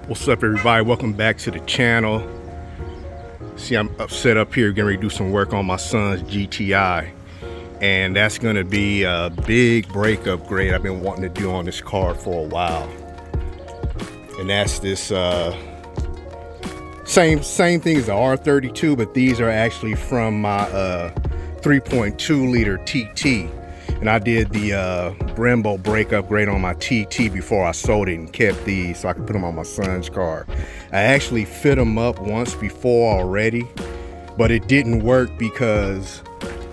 What's up, everybody? Welcome back to the channel. See, I'm set up here getting ready to do some work on my son's GTI, and that's going to be a big brake upgrade I've been wanting to do on this car for a while. And that's this same thing as the R32, but these are actually from my 3.2 liter TT. And I did the Brembo brake upgrade on my TT before I sold it and kept these so I could put them on my son's car. I actually fit them up once before already, but it didn't work because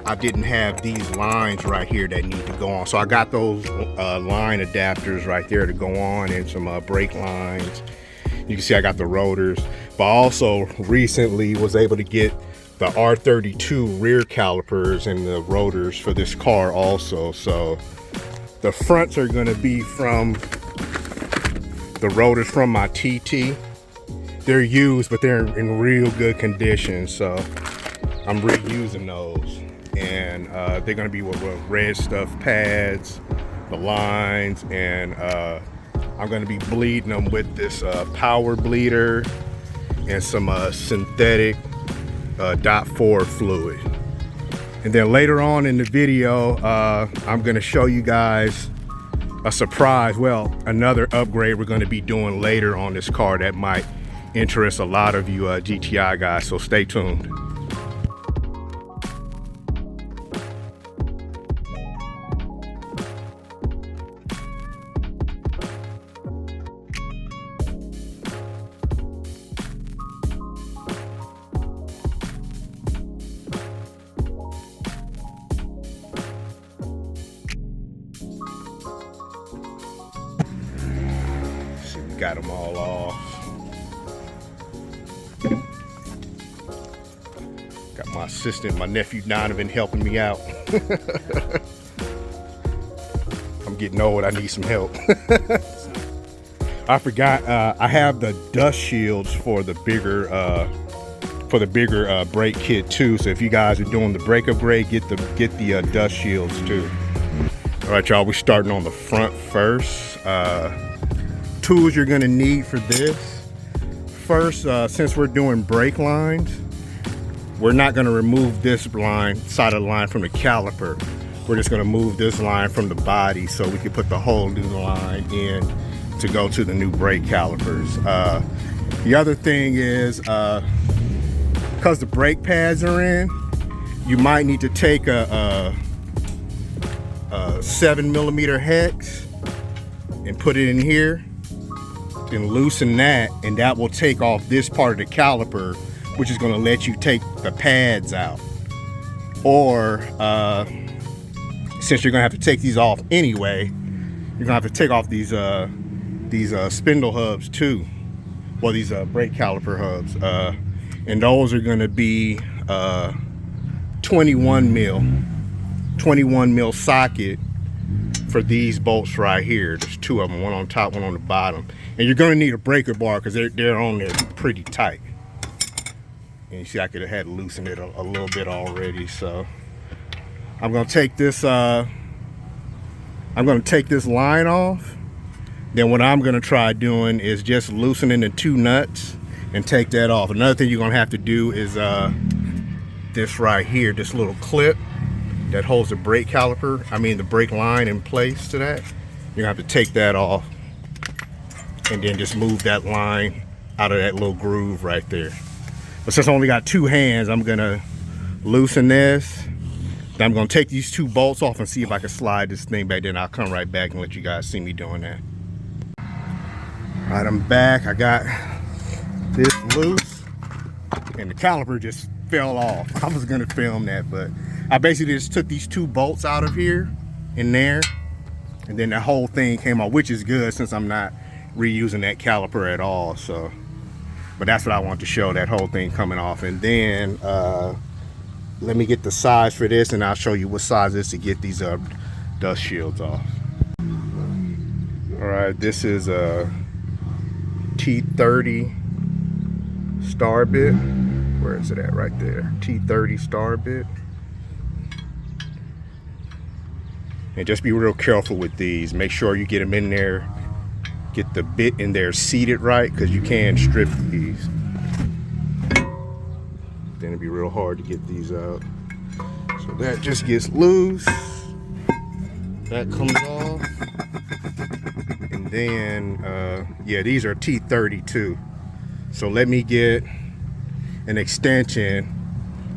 I didn't have these lines right here that need to go on. So I got those line adapters right there to go on, and some brake lines. You can see I got the rotors, but I also recently was able to get the R32 rear calipers and the rotors for this car also. So the fronts are going to be from the rotors from my TT. They're used, but they're in real good condition, so I'm reusing those. And they're going to be with red stuff pads, the lines, and I'm going to be bleeding them with this power bleeder and some synthetic .4 fluid. And then later on in the video, I'm going to show you guys a surprise, well, another upgrade we're going to be doing later on this car that might interest a lot of you GTI guys, so stay tuned. Got them all off. Got my assistant, my nephew Donovan, helping me out. I'm getting old, I need some help. I forgot, I have the dust shields for the bigger brake kit too. So if you guys are doing the brake upgrade, get the dust shields too. All right, y'all, we're starting on the front first. Tools you're going to need for this. First, since we're doing brake lines, we're not going to remove this side of the line from the caliper. We're just going to move this line from the body so we can put the whole new line in to go to the new brake calipers. The other thing is, because the brake pads are in, you might need to take a 7mm hex and put it in here and loosen that, and that will take off this part of the caliper, which is going to let you take the pads out. Or since you're going to have to take these off anyway, you're going to have to take off these spindle hubs too, well, these brake caliper hubs, and those are going to be 21 mil socket for these bolts right here. There's two of them, one on top, one on the bottom. And you're going to need a breaker bar because they're on there pretty tight. And you see I could have had to loosen it a little bit already. So I'm going to take this line off. Then what I'm going to try doing is just loosening the two nuts and take that off. Another thing you're going to have to do is this right here, this little clip that holds the brake caliper, the brake line in place to that. You're gonna have to take that off and then just move that line out of that little groove right there. But since I only got two hands, I'm gonna loosen this. Then I'm gonna take these two bolts off and see if I can slide this thing back. Then I'll come right back and let you guys see me doing that. All right, I'm back. I got this loose and the caliper just fell off. I was gonna film that, but I basically just took these two bolts out of here and there, and then the whole thing came out, which is good since I'm not reusing that caliper at all. So, but that's what I want to show, that whole thing coming off. And then let me get the size for this, and I'll show you what size it is to get these dust shields off. All right, this is a T30 star bit. Where is it at? Right there, T30 star bit. And just be real careful with these. Make sure you get them in there get the bit in there seated right, because you can strip these. Then it'd be real hard to get these out. So that just gets loose. That comes off. And then, yeah, these are T32. So let me get an extension.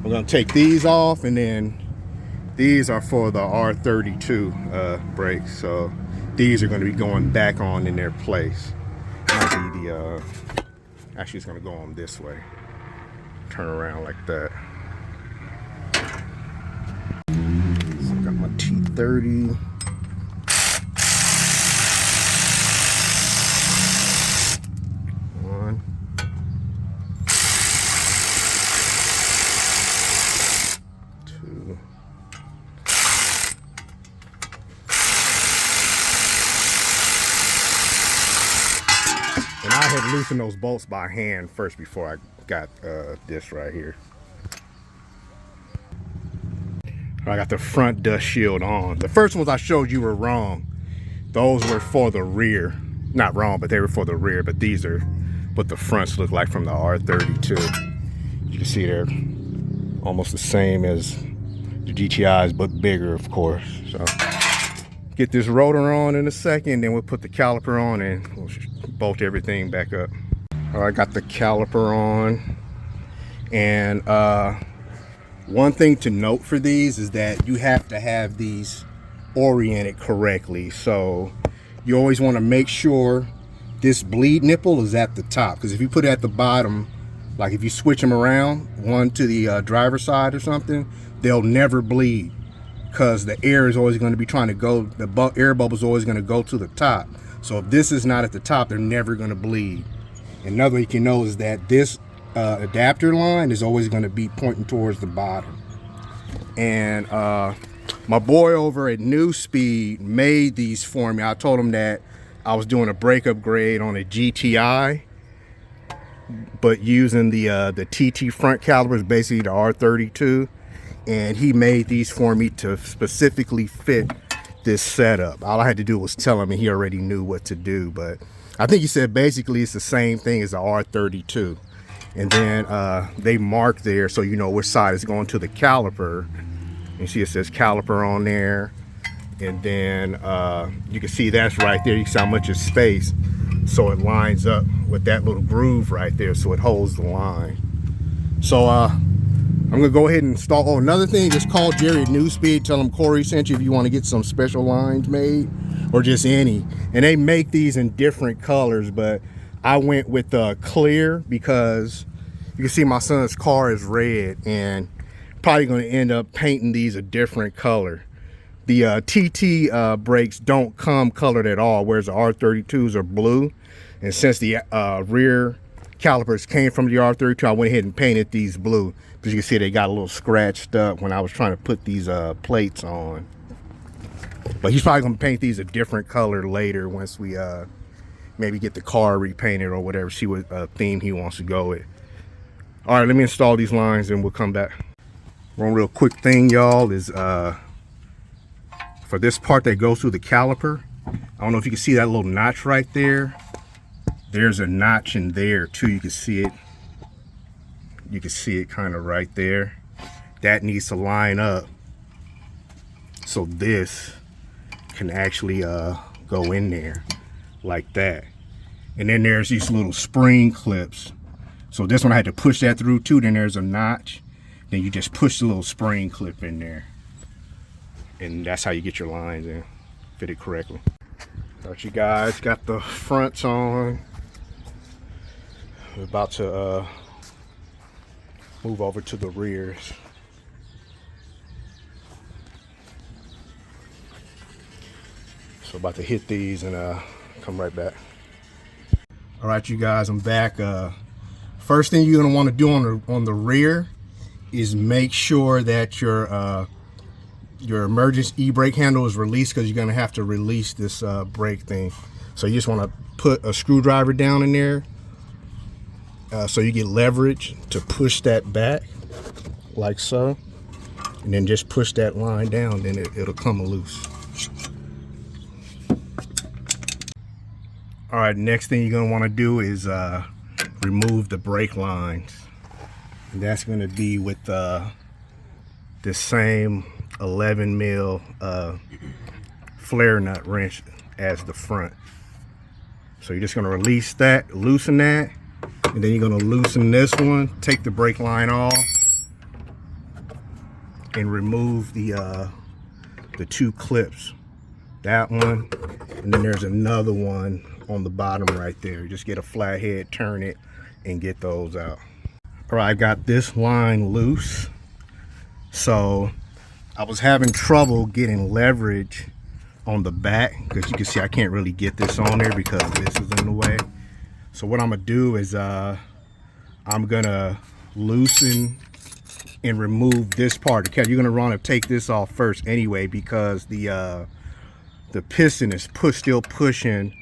I'm gonna take these off, and then these are for the R32 brakes. So these are gonna be going back on in their place. Might be the, actually it's gonna go on this way. Turn around like that. So I got my T30. And I had loosened those bolts by hand first before I got this right here. I got the front dust shield on. The first ones I showed you were wrong. Those were for the rear. Not wrong, but they were for the rear. But these are what the fronts look like from the R32. You can see they're almost the same as the GTIs, but bigger, of course. So get this rotor on in a second, then we'll put the caliper on and we'll bolt everything back up. All right, I got the caliper on. And one thing to note for these is that you have to have these oriented correctly. So you always want to make sure this bleed nipple is at the top, because if you put it at the bottom, like if you switch them around, one to the driver's side or something, they'll never bleed, because the air is always going to be trying to go, the air bubble is always going to go to the top. So if this is not at the top, they're never going to bleed. Another way you can know is that this adapter line is always going to be pointing towards the bottom. And my boy over at New Speed made these for me. I told him that I was doing a brake upgrade on a GTI, but using the TT front calipers, basically the R32, and he made these for me to specifically fit this setup. All I had to do was tell him, and he already knew what to do. But I think he said basically it's the same thing as the R32. And then they mark there so you know which side is going to the caliper. You see it says caliper on there. And then you can see that's right there. You see how much is space. So it lines up with that little groove right there, so it holds the line. So I'm gonna go ahead and install. Oh, another thing, just call Jerry at New Speed, tell him Corey sent you if you want to get some special lines made, or just any. And they make these in different colors, but I went with clear because you can see my son's car is red, and probably going to end up painting these a different color. The TT brakes don't come colored at all, whereas the R32s are blue. And since the rear calipers came from the R32, I went ahead and painted these blue, because you can see they got a little scratched up when I was trying to put these plates on. But he's probably going to paint these a different color later once we maybe get the car repainted or whatever, see what theme he wants to go with. All right, let me install these lines and we'll come back. One real quick thing, y'all, is for this part that goes through the caliper, I don't know if you can see that little notch right there. There's a notch in there too. You can see it. You can see it kind of right there. That needs to line up so this can actually go in there like that. And then there's these little spring clips. So this one I had to push that through too. Then there's a notch. Then you just push the little spring clip in there. And that's how you get your lines in, fit it correctly. All right, you guys, got the fronts on. We're about to move over to the rears. So about to hit these and come right back. All right, you guys, I'm back. First thing you're gonna want to do on the rear is make sure that your emergency e-brake handle is released, because you're gonna have to release this brake thing. So you just want to put a screwdriver down in there so you get leverage to push that back like so, and then just push that line down, then it'll come loose. All right, next thing you're gonna wanna do is remove the brake lines. And that's gonna be with the same 11 mil flare nut wrench as the front. So you're just gonna release that, loosen that, and then you're gonna loosen this one, take the brake line off, and remove the two clips. That one, and then there's another one on the bottom right there. Just get a flathead, turn it, and get those out. All right, I got this line loose. So I was having trouble getting leverage on the back, because you can see I can't really get this on there because this is in the way. So what I'm gonna do is I'm gonna loosen and remove this part. Okay, you're gonna want to take this off first anyway, because the piston is still pushing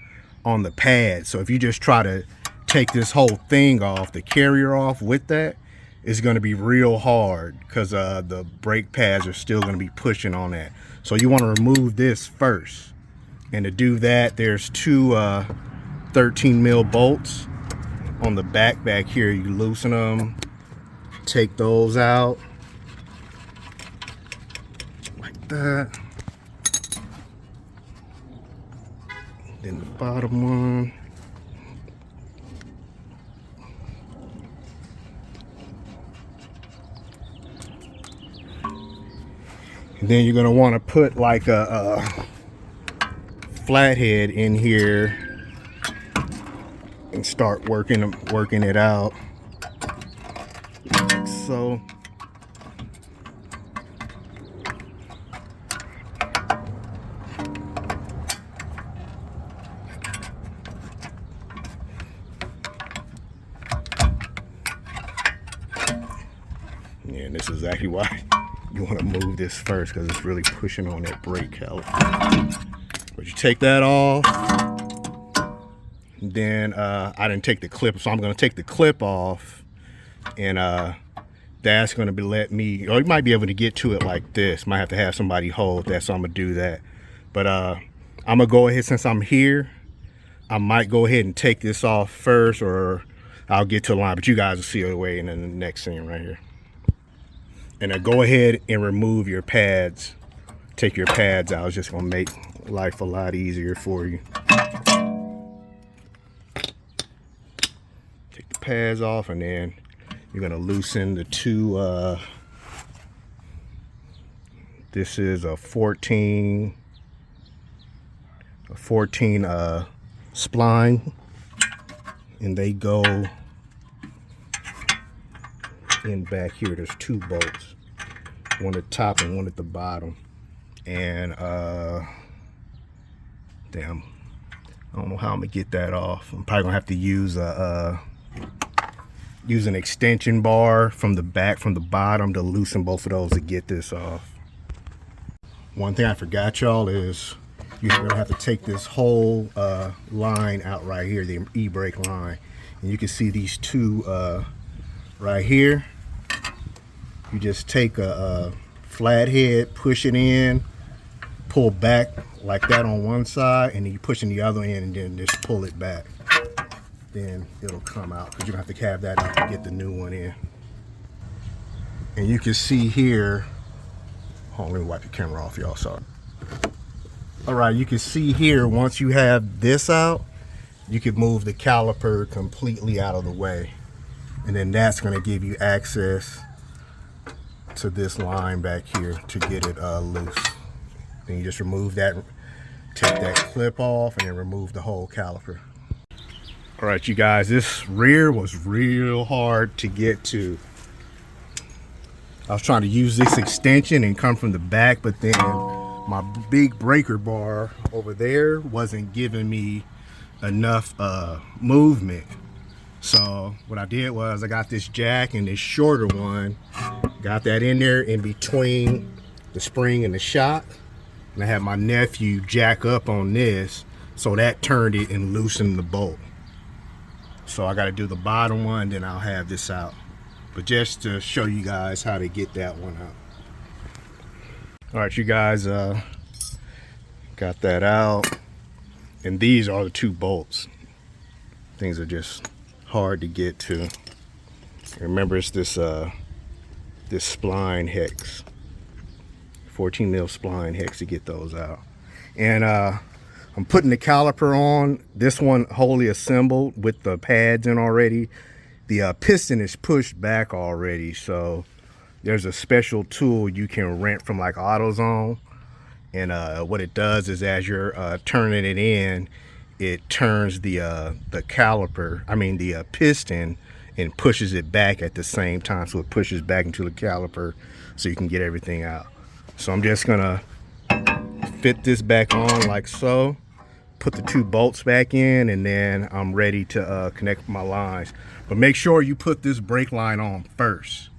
on the pad. So if you just try to take this whole thing off, the carrier off with that, it's going to be real hard, because the brake pads are still going to be pushing on that. So you want to remove this first. And to do that, there's two 13 mil bolts on the back here. You loosen them, take those out like that. Then the bottom one. And then you're gonna want to put like a flathead in here and start working it out. Like so. Yeah, and this is exactly why you want to move this first, because it's really pushing on that brake caliper. But you take that off. Then I didn't take the clip, so I'm going to take the clip off, and that's going to be let me, or you might be able to get to it like this. Might have to have somebody hold that, so I'm going to do that. But I'm going to go ahead, since I'm here, I might go ahead and take this off first, or I'll get to the line, but you guys will see it away in the next scene right here. And then go ahead and remove your pads. Take your pads out. It's just gonna make life a lot easier for you. Take the pads off, and then you're gonna loosen the two, this is a 14 spline, and they go in back here. There's two bolts, one at the top and one at the bottom. And damn, I don't know how I'm gonna get that off. I'm probably gonna have to use use an extension bar from the back, from the bottom, to loosen both of those to get this off. One thing I forgot, y'all, is you're gonna have to take this whole line out right here, the e-brake line. And you can see these two right here. You just take a flathead, push it in, pull back like that on one side, and then you push in the other end, and then just pull it back. Then it'll come out, because you're gonna have to have that out to get the new one in. And you can see here, hold on, let me wipe the camera off, y'all, sorry. All right, you can see here, once you have this out, you can move the caliper completely out of the way. And then that's gonna give you access to this line back here to get it loose. Then you just remove that, take that clip off, and then remove the whole caliper. All right, you guys, this rear was real hard to get to. I was trying to use this extension and come from the back, but then my big breaker bar over there wasn't giving me enough movement. So what I did was I got this jack and this shorter one, got that in there in between the spring and the shock, and I had my nephew jack up on this, so that turned it and loosened the bolt. So I got to do the bottom one, then I'll have this out. But just to show you guys how to get that one out. All right, you guys, got that out, and these are the two bolts. Things are just hard to get to. Remember, it's this this spline hex, 14 mil spline hex to get those out. And I'm putting the caliper on. This one wholly assembled with the pads in already. The piston is pushed back already, so there's a special tool you can rent from like AutoZone. And what it does is, as you're turning it in, it turns the caliper, the piston, and pushes it back at the same time. So it pushes back into the caliper so you can get everything out. So I'm just gonna fit this back on like so, put the 2 bolts back in, and then I'm ready to connect my lines. But make sure you put this brake line on first.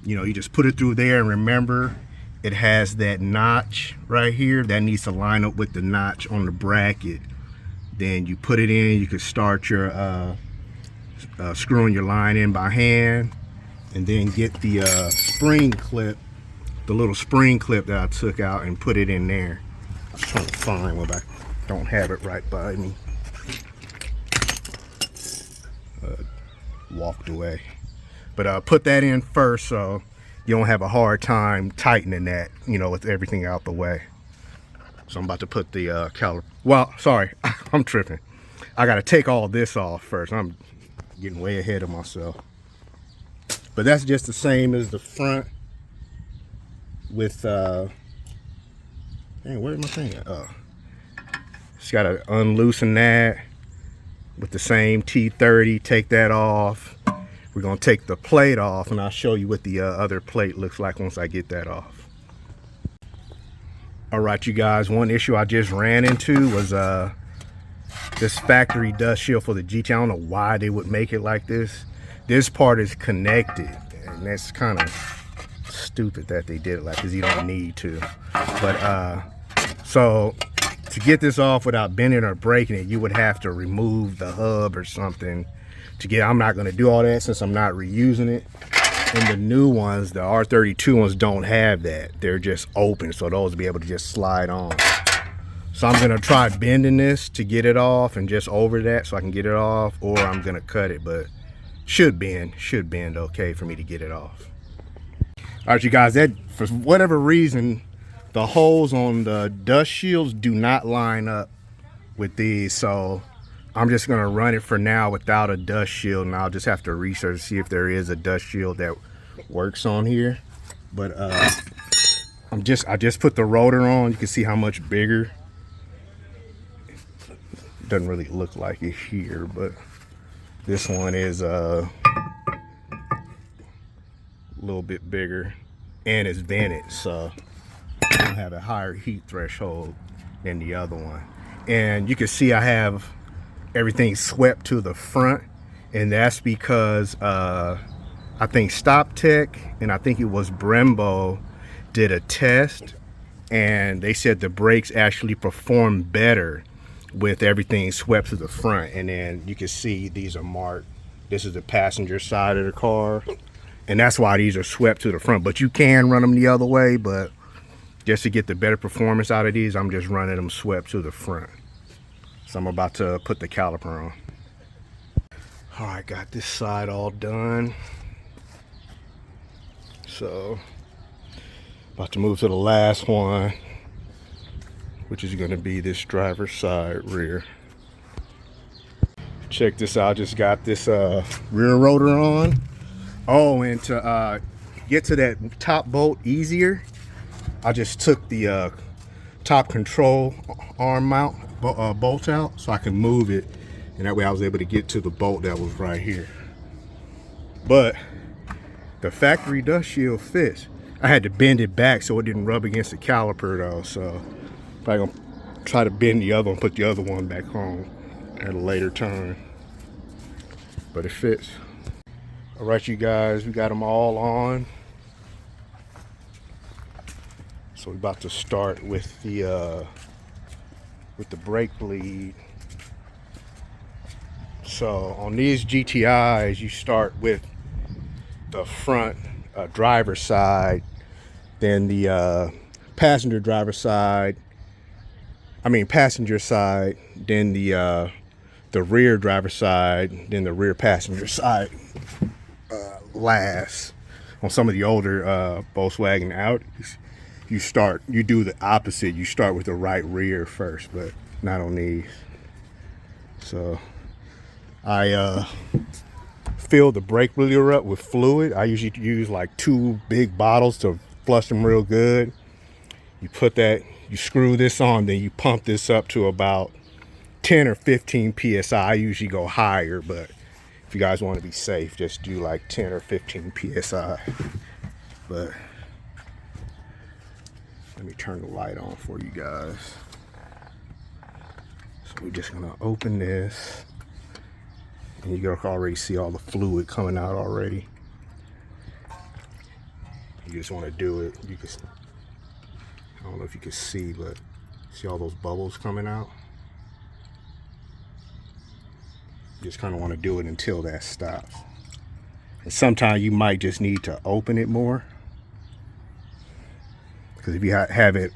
You know, you just put it through there, and remember, it has that notch right here that needs to line up with the notch on the bracket. Then you put it in. You can start your screwing your line in by hand, and then get the spring clip, the little spring clip that I took out, and put it in there. I'm trying to find one, but I don't have it right by me. Walked away. But put that in first so you don't have a hard time tightening that, you know, with everything out the way. So I'm about to put the caliper. Well, sorry, I'm tripping. I got to take all this off first. I'm getting way ahead of myself. But that's just the same as the front with dang, where's my thing at? Oh, just got to unloosen that with the same T30. Take that off. We're gonna take the plate off, and I'll show you what the other plate looks like once I get that off. All right, you guys, one issue I just ran into was this factory dust shield for the GTI. I don't know why they would make it like this. This part is connected, and that's kind of stupid that they did it like this. You don't need to. But so to get this off without bending or breaking it, you would have to remove the hub or something to get. I'm not going to do all that since I'm not reusing it. And the new ones, the R32 ones, don't have that. They're just open, so those will be able to just slide on. So I'm going to try bending this to get it off, and just over that so I can get it off, or I'm going to cut it, but should bend okay for me to get it off. All right, you guys, that for whatever reason, the holes on the dust shields do not line up with these, so I'm just gonna run it for now without a dust shield, and I'll just have to research to see if there is a dust shield that works on here. But I just put the rotor on. You can see how much bigger. Doesn't really look like it here, but this one is a little bit bigger, and it's vented, so I have a higher heat threshold than the other one. And you can see I have everything swept to the front, and that's because I think Stop Tech and I think it was Brembo did a test, and they said the brakes actually perform better with everything swept to the front. And then you can see these are marked. This is the passenger side of the car, and that's why these are swept to the front. But you can run them the other way, but just to get the better performance out of these, I'm just running them swept to the front. So I'm about to put the caliper on. All right, got this side all done. So about to move to the last one, which is gonna be this driver's side rear. Check this out, just got this rear rotor on. Oh, and to get to that top bolt easier, I just took the top control arm mount bolt out so I can move it, and that way I was able to get to the bolt that was right here. But the factory dust shield fits. I had to bend it back so it didn't rub against the caliper though, so probably gonna try to bend the other one, put the other one back on at a later time. But it fits. All right, you guys, we got them all on. So we're about to start with the brake bleed. So on these GTIs, you start with the front driver's side, then the passenger side, then the the rear driver's side, then the rear passenger side last. On some of the older Volkswagen Audis, you do the opposite. You start with the right rear first, but not on these. So I fill the brake leader up with fluid. I usually use like 2 big bottles to flush them real good. You put that, you screw this on, then you pump this up to about 10 or 15 psi. I usually go higher, but if you guys want to be safe, just do like 10 or 15 psi. But let me turn the light on for you guys. So we're just gonna open this, and you can already see all the fluid coming out already. You just want to do it. You can, I don't know if you can see, but see all those bubbles coming out? You just kind of want to do it until that stops. And sometimes you might just need to open it more, because if you have it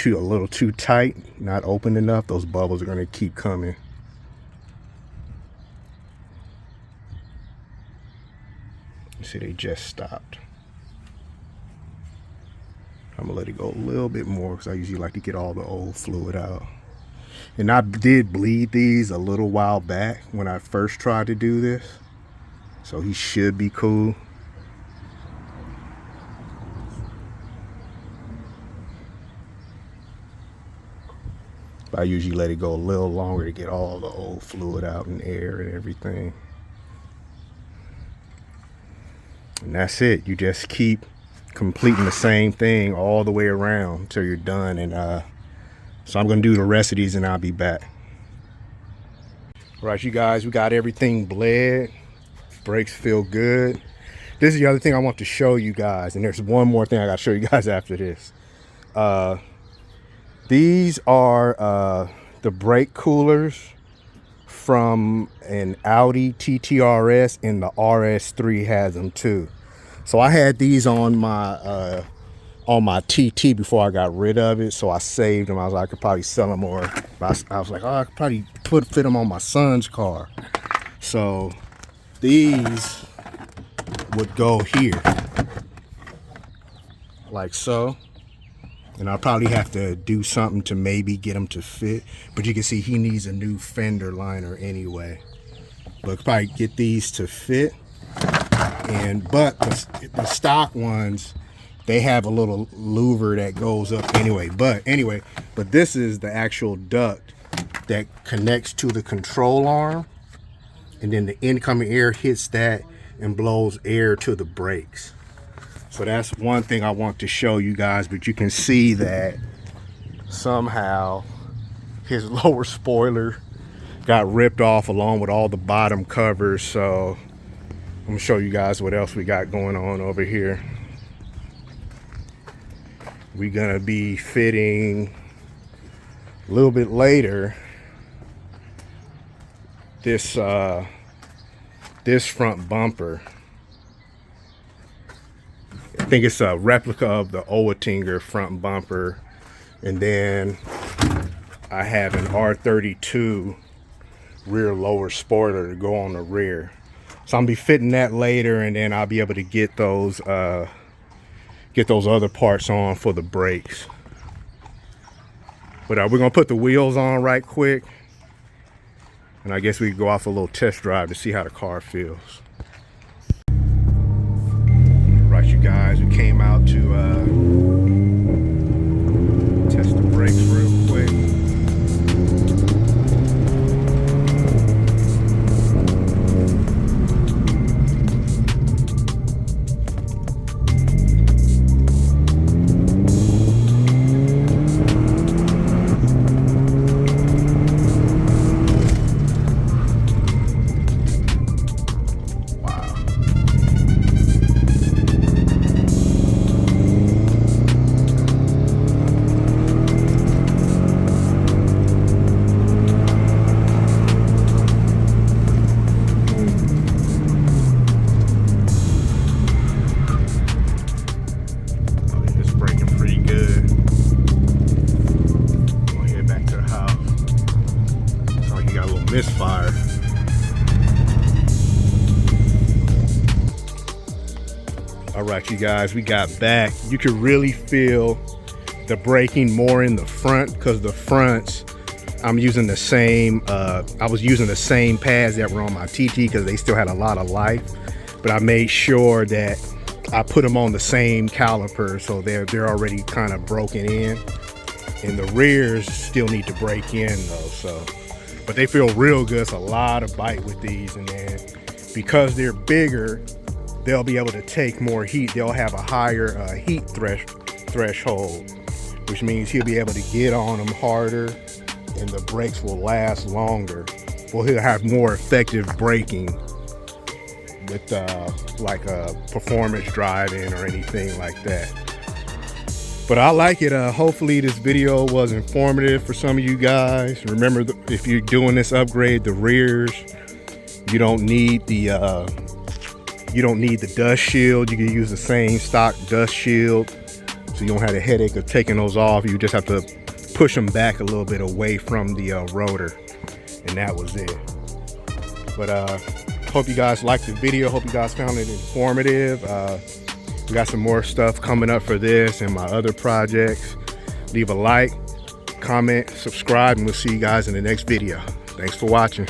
a little too tight, not open enough, those bubbles are going to keep coming. You see, they just stopped. I'm gonna let it go a little bit more, because I usually like to get all the old fluid out. And I did bleed these a little while back when I first tried to do this, so he should be cool. But I usually let it go a little longer to get all the old fluid out and air and everything. And that's it. You just keep completing the same thing all the way around until you're done. And so I'm gonna do the rest of these and I'll be back. All right, you guys, we got everything bled. Brakes feel good. This is the other thing I want to show you guys, and there's one more thing I gotta show you guys after this. These are the brake coolers from an Audi TT-RS, and the RS3 has them too. So I had these on my TT before I got rid of it, so I saved them. I was like, I could probably sell them, or I was like, oh, I could probably fit them on my son's car. So these would go here, like so. And I'll probably have to do something to maybe get them to fit. But you can see he needs a new fender liner anyway. But I could probably get these to fit. But the stock ones, they have a little louver that goes up anyway. But this is the actual duct that connects to the control arm. And then the incoming air hits that and blows air to the brakes. So that's one thing I want to show you guys, but you can see that somehow his lower spoiler got ripped off along with all the bottom covers. So I'm gonna show you guys what else we got going on over here. We're gonna be fitting a little bit later this front bumper. I think it's a replica of the Oettinger front bumper. And then I have an R32 rear lower spoiler to go on the rear. So I'm gonna be fitting that later, and then I'll be able to get those other parts on for the brakes. But we're gonna put the wheels on right quick. And I guess we can go off a little test drive to see how the car feels. Right, you guys, we came out to test the brakes real quick. right, you guys, we got back. You could really feel the braking more in the front, because the fronts, I'm using the same, I was using the same pads that were on my TT because they still had a lot of life, but I made sure that I put them on the same caliper, so they're already kind of broken in, and the rears still need to break in though. So, but they feel real good. It's a lot of bite with these, and then because they're bigger, they'll be able to take more heat. They'll have a higher heat threshold, which means he'll be able to get on them harder, and the brakes will last longer. Well, he'll have more effective braking with like a performance driving or anything like that. But I like it. Hopefully this video was informative for some of you guys. Remember, if you're doing this upgrade, the rears, you don't need the dust shield. You can use the same stock dust shield, so you don't have the headache of taking those off. You just have to push them back a little bit away from the rotor, and that was it. But hope you guys liked the video. Hope you guys found it informative. We got some more stuff coming up for this and my other projects. Leave a like, comment, subscribe, and we'll see you guys in the next video. Thanks for watching.